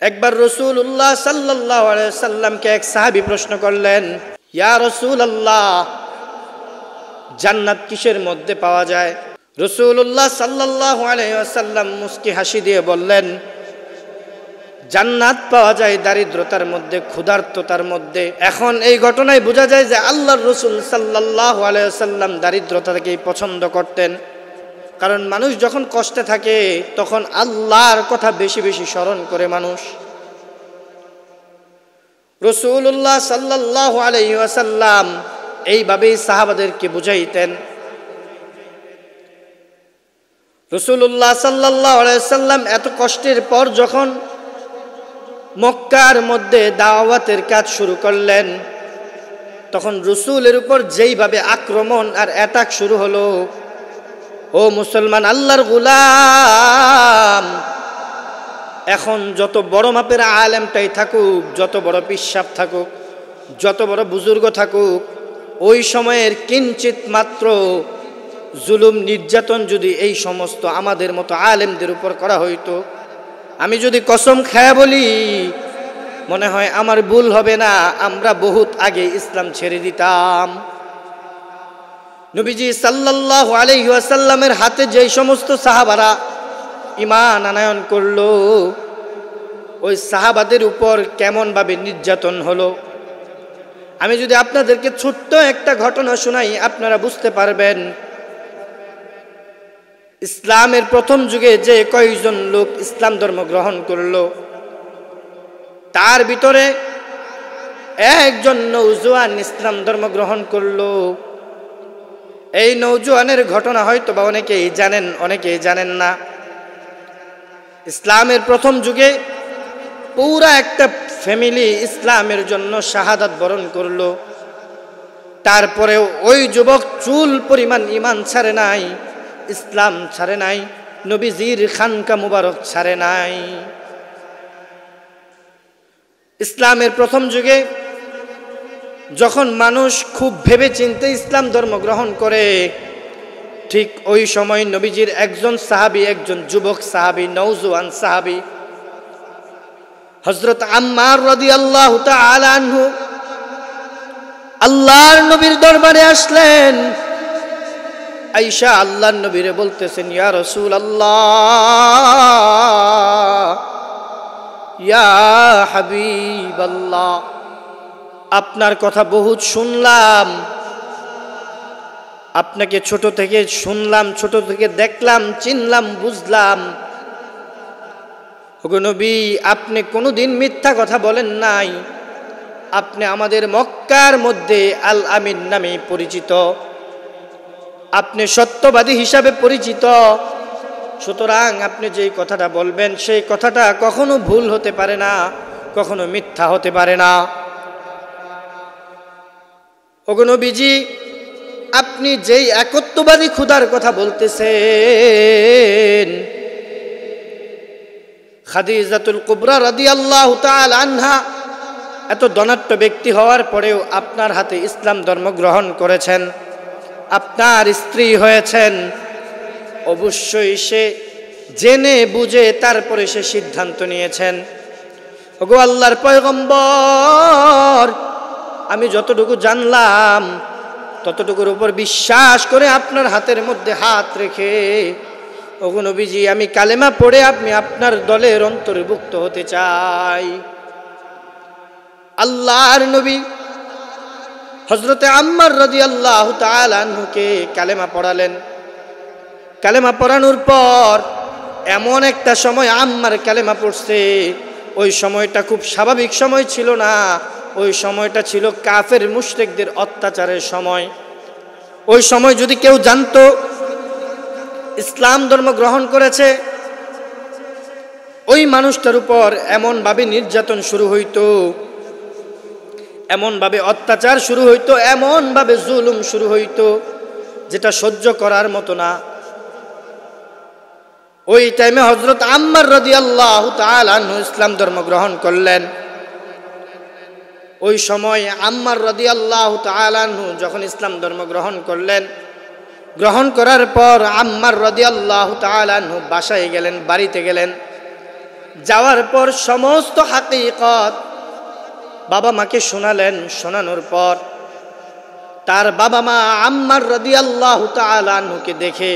একবার রাসূলুল্লাহ সাল্লাল্লাহু আলাইহি সাল্লামকে এক সাহাবী প্রশ্ন করলেন, ইয়া রাসূলুল্লাহ, জান্নাত কিসের মধ্যে পাওয়া যায়? রাসূলুল্লাহ সাল্লাল্লাহু আলাইহি ওয়াসাল্লাম মুস্কি হাসি দিয়ে বললেন, জান্নাত পাওয়া যায় দারিদ্রতার মধ্যে, ক্ষুধার্ততার মধ্যে। এখন এই ঘটনায় বোঝা যায় যে আল্লাহর রাসূল সাল্লাল্লাহু আলাইহি ওয়াসাল্লাম দারিদ্রতাকেই পছন্দ করতেন। কারণ মানুষ যখন কষ্টে থাকে তখন আল্লাহর কথা বেশি বেশি স্মরণ করে মানুষ। রাসূলুল্লাহ সাল্লাল্লাহু আলাইহি ওয়াসাল্লাম এইভাবেই সাহাবাদেরকে বুঝাইতেন। রাসূলুল্লাহ সাল্লাল্লাহু আলাইহি ওয়াসাল্লাম এত কষ্টের পর যখন মক্কার মধ্যে দাওয়াতের কাজ শুরু করলেন, তখন রাসূলের উপর যেইভাবে আক্রমণ আর অ্যাটাক শুরু হলো, ও মুসলমান আল্লাহর গোলাম, এখন যত বড় মাপের আলেমটাই থাকুক, যত বড় পিশাব থাকুক, যত বড় বুজুর্গ থাকুক, ওই সময়ের কিঞ্চিত মাত্র জুলুম নির্যাতন যদি এই সমস্ত আমাদের মতো আলেমদের উপর করা হইতো, আমি যদি কসম খায়া বলি, মনে হয় আমার ভুল হবে না, আমরা বহুত আগে ইসলাম ছেড়ে দিতাম। নবীজি সাল্লাল্লাহু আলাইহি ওয়াসাল্লামের হাতে যেই সমস্ত সাহাবারা ঈমান আনয়ন করলো, ওই সাহাবাদের উপর কেমনভাবে নির্যাতন হলো, আমি যদি আপনাদেরকে ছোট্ট একটা ঘটনা শোনাই, আপনারা বুঝতে পারবেন। ইসলামের প্রথম যুগে যে কয়েকজন লোক ইসলাম ধর্ম গ্রহণ করলো, তার ভিতরে একজন নওজোয়ান ইসলাম ধর্ম গ্রহণ করলো। এই নওজোয়ানের ঘটনা হয়তো বা অনেকেই জানেন, অনেকেই জানেন না। ইসলামের প্রথম যুগে পুরা একটা ফ্যামিলি ইসলামের জন্য শাহাদাত বরণ করলো। তারপরেও ওই যুবক চুল পরিমাণ ঈমান ছাড়ে নাই, ইসলাম ছাড়ে নাই, নবীজির খানকা মুবারক ছাড়ে নাই। ইসলামের প্রথম যুগে যখন মানুষ খুব ভেবে চিন্তে ইসলাম ধর্ম গ্রহণ করে, ঠিক ওই সময় নবীজির একজন সাহাবী, একজন যুবক সাহাবী, নওজোয়ান সাহাবী হযরত আম্মার রাদিয়াল্লাহু তাআলা আনহু আল্লাহর নবীর দরবারে আসলেন। আয়েশা আল্লাহর নবীরে বলতেছেন, ইয়া রাসূলুল্লাহ, ইয়া হাবিবাল্লাহ, আপনার কথা বহুত শুনলাম, আপনাকে ছোট থেকে শুনলাম, ছোট থেকে দেখলাম, চিনলাম, বুঝলাম। ওগো নবী, আপনি কোনোদিন মিথ্যা কথা বলেন নাই, আপনি আমাদের মক্কার মধ্যে আল আমিন নামে পরিচিত, আপনি সত্যবাদী হিসাবে পরিচিত। সুতরাং আপনি যেই কথাটা বলবেন সেই কথাটা কখনো ভুল হতে পারে না, কখনো মিথ্যা হতে পারে না। ওগো নবীজি, আপনি যেই একত্ববাদী খোদার কথা বলতেছেন, খাদিজাতুল কুবরা রাদিয়াল্লাহু তাআলা আনহা এত ধনাঢ্য ব্যক্তি হওয়ার পরেও আপনার হাতে ইসলাম ধর্ম গ্রহণ করেছেন, আপনার স্ত্রী হয়েছেন, অবশ্যই সে জেনে বুঝে তারপরে সে সিদ্ধান্ত নিয়েছেন। ওগো আল্লাহর পয়গম্বর, আমি যতটুকু জানলাম ততটুকুর উপর বিশ্বাস করে আপনার হাতের মধ্যে হাত রেখে, ওগো নবীজি, আমি কালেমা পড়ে আমি আপনার দলের অন্তর্ভুক্ত হতে চাই। আল্লাহর নবী হযরতে আম্মার রাদিয়াল্লাহু তাআলা আনহুকে কালেমা পড়ালেন। কালেমা পড়ানোর পর এমন একটা সময় আম্মার কালেমা পড়ছে, ওই সময়টা খুব স্বাভাবিক সময় ছিল না, ওই সময়টা ছিল কাফের মুশরিকদের অত্যাচারের সময়। ওই সময় যদি কেউ জানতো ইসলাম ধর্ম গ্রহণ করেছে, ওই মানুষটার উপর এমনভাবে নির্যাতন শুরু হইতো, এমনভাবে অত্যাচার শুরু হইতো, এমনভাবে জুলুম শুরু হইতো, যেটা সহ্য করার মতো না। ওই টাইমে হযরত আম্মার রাদিয়াল্লাহু তাআলা আনহু ইসলাম ধর্ম গ্রহণ করলেন। ওই সময় আম্মার রাদিয়াল্লাহু তাআলা আনহু যখন ইসলাম ধর্ম গ্রহণ করলেন, গ্রহণ করার পর আম্মার রাদিয়াল্লাহু তাআলা আনহু বাসায় গেলেন, বাড়িতে গেলেন। যাওয়ার পর সমস্ত হাকিকত বাবা মাকে শোনালেন। শোনানোর পর তার বাবা মা আম্মার রাদিয়াল্লাহু তাআলা আনহুকে দেখে,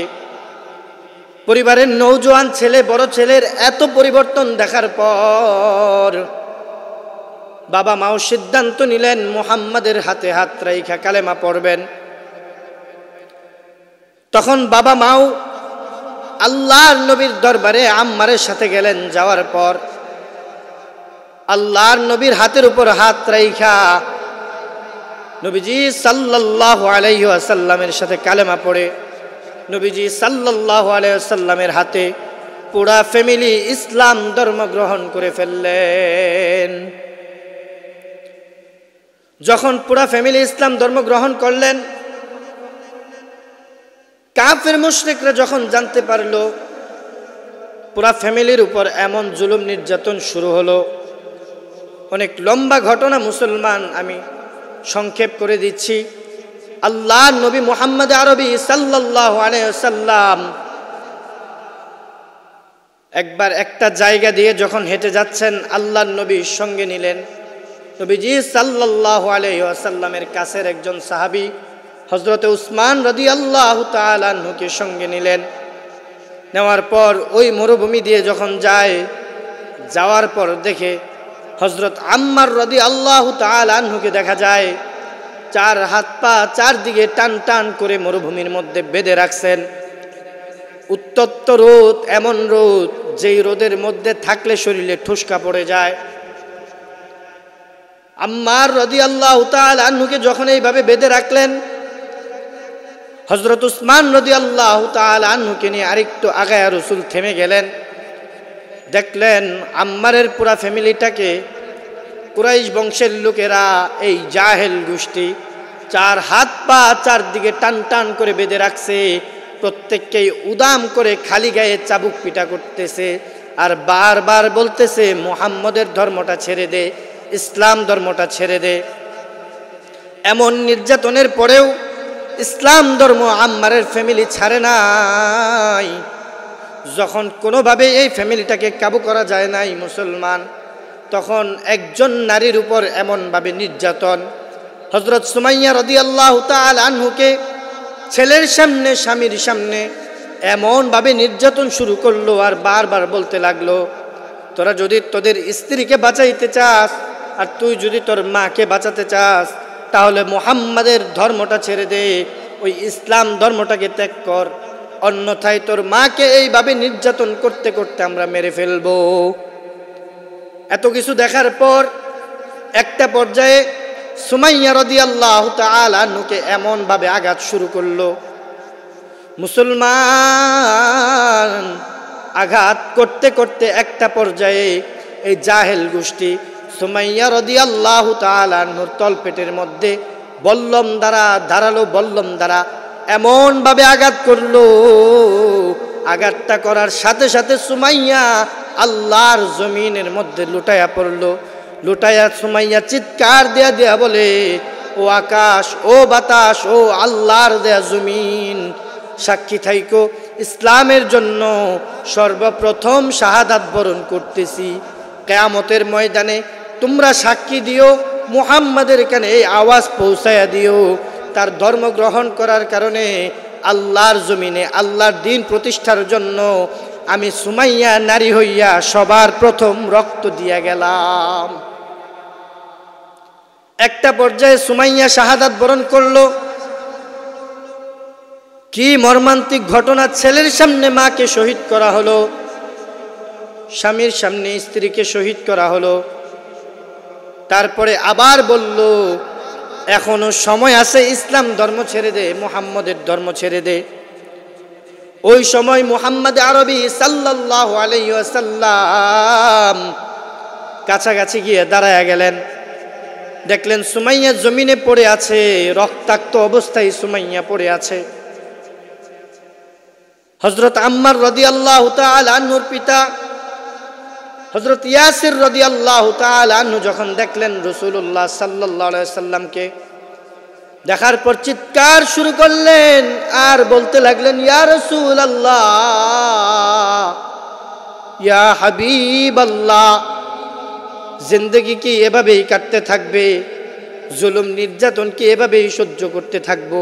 পরিবারের নওজোয়ান ছেলে বড় ছেলের এত পরিবর্তন দেখার পর বাবা মাও সিদ্ধান্ত নিলেন মুহাম্মাদের হাতে হাত রাইখা কালেমা পড়বেন। তখন বাবা মাও আল্লাহর নবীর দরবারে আম্মারের সাথে গেলেন। যাওয়ার পর আল্লাহর নবীর হাতের উপর হাত রাইখা নবীজি সাল্লাল্লাহু আলাইহি ওয়াসাল্লামের সাথে কালেমা পড়ে নবীজি সাল্লাল্লাহু আলাইহি ওয়াসাল্লামের হাতে পুরা ফ্যামিলি ইসলাম ধর্ম গ্রহণ করে ফেললেন। যখন পুরা ফ্যামিলি ইসলাম ধর্ম গ্রহণ করলেন, কাফের মুশরিকরা যখন জানতে পারলো পুরা ফ্যামিলির উপর এমন জুলুম নির্যাতন শুরু হলো, অনেক লম্বা ঘটনা মুসলমান, আমি সংক্ষেপ করে দিচ্ছি। আল্লাহর নবী মুহাম্মদ আরবি সাল্লাল্লাহু আলাইহি ওয়াসাল্লাম একবার একটা জায়গা দিয়ে যখন হেঁটে যাচ্ছেন, আল্লাহর নবীর সঙ্গে নিলেন নবীজি সাল্লাল্লাহু আলাইহি ওয়াসাল্লামের কাছের একজন সাহাবী হযরত উসমান রাদিয়াল্লাহু তাআলা আনহুকে সঙ্গে নিলেন। নেওয়ার পর ওই মরুভূমি দিয়ে যখন যায়, যাওয়ার পর দেখে হযরত আম্মার রাদিয়াল্লাহু তাআলা আনহুকে দেখা যায় চার হাত পা চারদিকে টান টান করে মরুভূমির মধ্যে বেঁধে রাখছেন। উত্তপ্ত রোদ, এমন রোদ যেই রোদের মধ্যে থাকলে শরীরে ঠুসকা পড়ে যায়। আম্মার রাদিয়াল্লাহু তাআলা আনহুকে যখন এইভাবে বেঁধে রাখলেন, হযরত উসমান রাদিয়াল্লাহু তাআলা আনহুকে নিয়ে আরেকটু আগায়া রাসূল থেমে গেলেন। দেখলেন আম্মারের পুরা ফ্যামিলিটাকে কুরাইশ বংশের লোকেরা, এই জাহেল গোষ্ঠী, চার হাত পা চারদিকে টান টান করে বেঁধে রাখছে। প্রত্যেককেই উদাম করে খালি গায়ে চাবুক পিটা করতেছে আর বারবার বলতেছে মুহাম্মদের ধর্মটা ছেড়ে দে, ইসলাম ধর্মটা ছেড়ে দে। এমন নির্যাতনের পরেও ইসলাম ধর্ম আম্মারের ফ্যামিলি ছাড়ে নাই। যখন কোনোভাবে এই ফ্যামিলিটাকে কাবু করা যায় নাই মুসলমান, তখন একজন নারীর উপর এমনভাবে নির্যাতন, হযরত সুমাইয়া রাদিয়াল্লাহু তাআলা আনহুকে ছেলের সামনে, স্বামীর সামনে এমনভাবে নির্যাতন শুরু করলো আর বারবার বলতে লাগলো, তোরা যদি তোদের স্ত্রীকে বাঁচাইতে চাস আর তুই যদি তোর মাকে বাঁচাতে চাস, তাহলে মুহাম্মাদের ধর্মটা ছেড়ে দে, ওই ইসলাম ধর্মটাকে ত্যাগ কর, অন্যথায় তোর মাকে এইভাবে নির্যাতন করতে করতে আমরা মেরে ফেলবো। এত কিছু দেখার পর একটা পর্যায়ে সুমাইয়া রাদিয়াল্লাহু তাআলা আনহুকে এমনভাবে আঘাত শুরু করলো, মুসলমান আঘাত করতে করতে একটা পর্যায়ে এই জাহেল গোষ্ঠী সুমাইয়া রাদিয়াল্লাহু তাআলা আনহুর তলপেটের মধ্যে বল্লম দ্বারা, ধারালো বল্লম দ্বারা এমনভাবে আঘাত করলো, আঘাতটা করার সাথে সাথে সুমাইয়া আল্লাহর জমিনের মধ্যে লুটাইয়া পড়লো। লুটাইয়া সুমাইয়া চিৎকার দেয়া দেয়া বলে, ও আকাশ, ও বাতাস, ও আল্লাহর দেয়া জমিন, সাক্ষী থাইকো ইসলামের জন্য সর্বপ্রথম শাহাদাত বরণ করতেছি। কিয়ামতের ময়দানে তোমরা সাক্ষী দিও, মুহাম্মাদের কানে এই আওয়াজ পৌঁছায়া দিও, তার ধর্ম গ্রহণ করার কারণে আল্লাহর জমিনে আল্লাহর দ্বীন প্রতিষ্ঠার জন্য আমি সুমাইয়া নারী হইয়া সবার প্রথম রক্ত দিয়া গেলাম। একটা পর্যায়ে সুমাইয়া শাহাদাত বরণ করলো। কি মর্মান্তিক ঘটনা! ছেলের সামনে মাকে শহীদ করা হলো, স্বামীর সামনে স্ত্রীকে শহীদ করা হলো। তারপরে আবার বলল, এখনো সময় আছে, ইসলাম ধর্ম ছেড়ে দে, মুহাম্মদের ধর্ম ছেড়ে দে। ওই সময় মুহাম্মদ আরবি সাল্লাল্লাহু আলাইহি ওয়াসাল্লাম কাছাকাছি গিয়ে দাঁড়ায়া গেলেন। দেখলেন সুমাইয়া জমিনে পড়ে আছে, রক্তাক্ত অবস্থায় সুমাইয়া পড়ে আছে। হযরত আম্মার রাদিয়াল্লাহু তাআলা আনহুর পিতা হযরত ইয়াসির রাদিয়াল্লাহু তাআলা আনহু যখন দেখলেন রাসূলুল্লাহ সাল্লাল্লাহু আলাইহি ওয়াসাল্লামকে, দেখার পর চিৎকার শুরু করলেন আর বলতে লাগলেন, ইয়া রাসূলুল্লাহ, ইয়া হাবিবাল্লাহ, জিন্দেগি কি এভাবেই কাটতে থাকবে? জুলুম নির্যাতন কি এভাবেই সহ্য করতে থাকবো?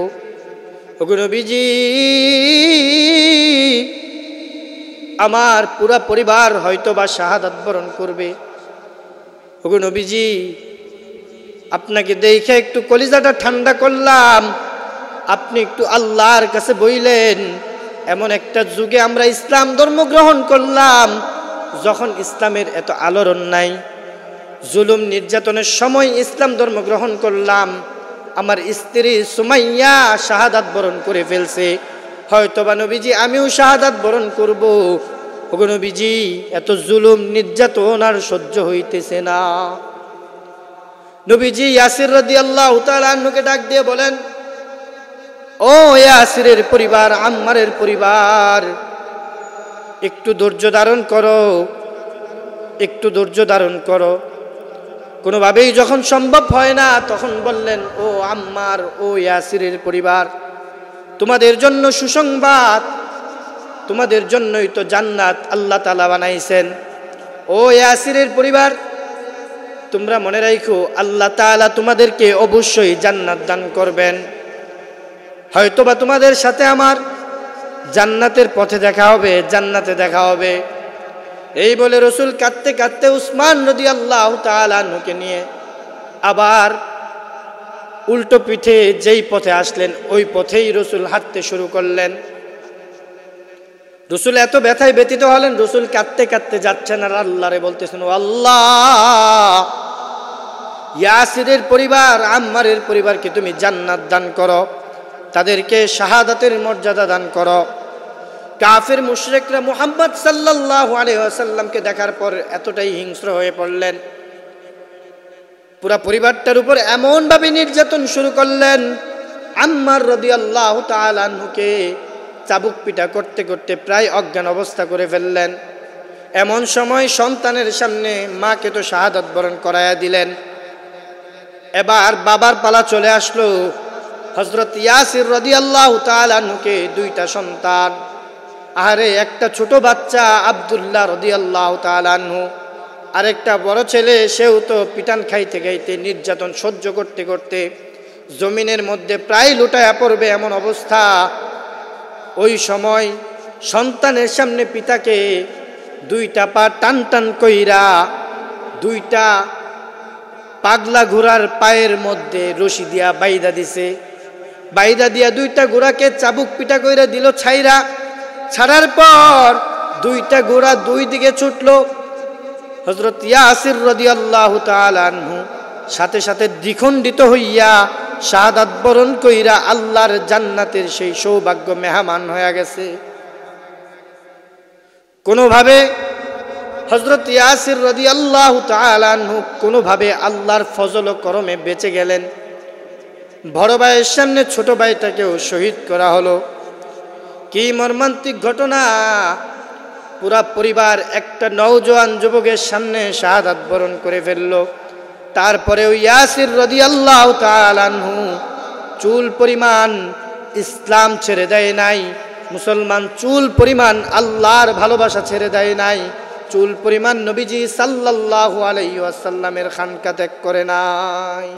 ওগো নবীজি, আমার পুরা পরিবার হয়তো বা শাহাদাত বরণ করবে। ওগো নবীজি, আপনাকে দেখে একটু কলিজাটা ঠান্ডা করলাম, আপনি একটু আল্লাহর কাছে বইলেন। এমন একটা যুগে আমরা ইসলাম ধর্ম গ্রহণ করলাম যখন ইসলামের এত আলোড়ন নাই, জুলুম নির্যাতনের সময় ইসলাম ধর্ম গ্রহণ করলাম। আমার স্ত্রী সুমাইয়া শাহাদাত বরণ করে ফেলছে, হয়তোবা নবীজি আমিও শাহাদাত বরণ করব। ওগো নবীজি, এত জুলুম নির্যাতন আর সহ্য হইতেছে না। নবীজি ইয়াসির রাদিয়াল্লাহু তাআলা আনহুকে ডাক দিয়ে বলেন, ও ইয়াসিরের পরিবার, আম্মারের পরিবার, একটু ধৈর্য ধারণ করো, একটু ধৈর্য ধারণ করো। কোনোভাবেই যখন সম্ভব হয় না তখন বললেন, ও আম্মার, ও ইয়াসিরের পরিবার, তোমাদের জন্য সুসংবাদ, তোমাদের জন্যই তো জান্নাত আল্লাহ তাআলা বানাইছেন। ও ইয়াসিরের পরিবার, তোমরা মনে রাখো, আল্লাহ তাআলা তোমাদেরকে অবশ্যই জান্নাত দান করবেন। হয়তোবা তোমাদের সাথে আমার জান্নাতের পথে দেখা হবে, জান্নাতে দেখা হবে। এই বলে রসুল কাঁদতে কাঁদতে উসমান রাদিয়াল্লাহু তাআলা আনহুকে নিয়ে আবার উল্টো পিঠে যেই পথে আসলেন ওই পথেই রসুল হাঁটতে শুরু করলেন। রসুল এত ব্যথায় ব্যথিত হলেন, রসুল কাঁদতে কাঁদতে যাচ্ছেন আর আল্লাহরে বলতেছেন, ও আল্লাহ, ইয়াসিরের পরিবার, আম্মারের পরিবারকে তুমি জান্নাত দান করো, তাদেরকে শাহাদাতের মর্যাদা দান করো। কাফের মুশরিকরা মুহাম্মদ সাল্লাল্লাহু আলাইহি ওয়াসাল্লামকে দেখার পর এতটাই হিংস্র হয়ে পড়লেন, পুরা পরিবারটার উপর এমন ভাবে নির্যাতন শুরু করলেন। আম্মার রাদিয়াল্লাহু তাআলা আনহুকে চাবুক পিটা করতে করতে প্রায় অজ্ঞান অবস্থা করে ফেললেন। এমন সময় সন্তানের সামনে মাকে তো শাহাদাত বরণ করায়া দিলেন, এবার বাবার পালা চলে আসলো। হযরত ইয়াসির রাদিয়াল্লাহু তাআলা আনহুকে দুইটা সন্তান, আরে একটা ছোট বাচ্চা আব্দুল্লাহ রাদিয়াল্লাহু তাআলা আনহু, আরেকটা বড় ছেলে, সেও তো পিটান খাইতে খাইতে নির্যাতন সহ্য করতে করতে জমিনের মধ্যে প্রায় লুটায়া পড়বে এমন অবস্থা। ওই সময় সন্তানের সামনে পিতাকে দুইটা পা টান টান কইরা দুইটা পাগলা ঘোড়ার পায়ের মধ্যে রশি দিয়া বাইদা দিছে, বাইদা দিয়া দুইটা ঘোড়াকে চাবুক পিটা কইরা দিল ছাইরা। ছাড়ার পর দুইটা ঘোড়া দুই দিকে ছুটলো। হযরত ইয়াসির রাদিয়াল্লাহু তাআলা আনহু সাথে সাথে দ্বিখণ্ডিত হইয়া শাহাদাত বরণ কইরা আল্লাহর জান্নাতের সেই সৌভাগ্য মেহমান হয়ে গেছে। কোনোভাবে হযরত ইয়াসির রাদিয়াল্লাহু তাআলা আনহু কোনোভাবে আল্লাহর ফজল ও করমে বেঁচে গেলেন। বড় ভাইয়ের সামনে ছোট ভাইটাকেও শহীদ করা হলো। কি মর্মান্তিক ঘটনা! পুরা পরিবার একটা নওজোয়ান যুবকের সামনে শাহাদাত বরণ করে ফেলল। তারপরেও ইয়াসির রাদিয়াল্লাহু তাআলা আনহু চুল পরিমাণ ইসলাম ছেড়ে দেয় নাই, মুসলমান চুল পরিমাণ আল্লাহর ভালোবাসা ছেড়ে দেয় নাই, চুল পরিমাণ নবীজি সাল্লাল্লাহু আলাইহি ওয়াসাল্লামের খানকা ত্যাগ করে নাই।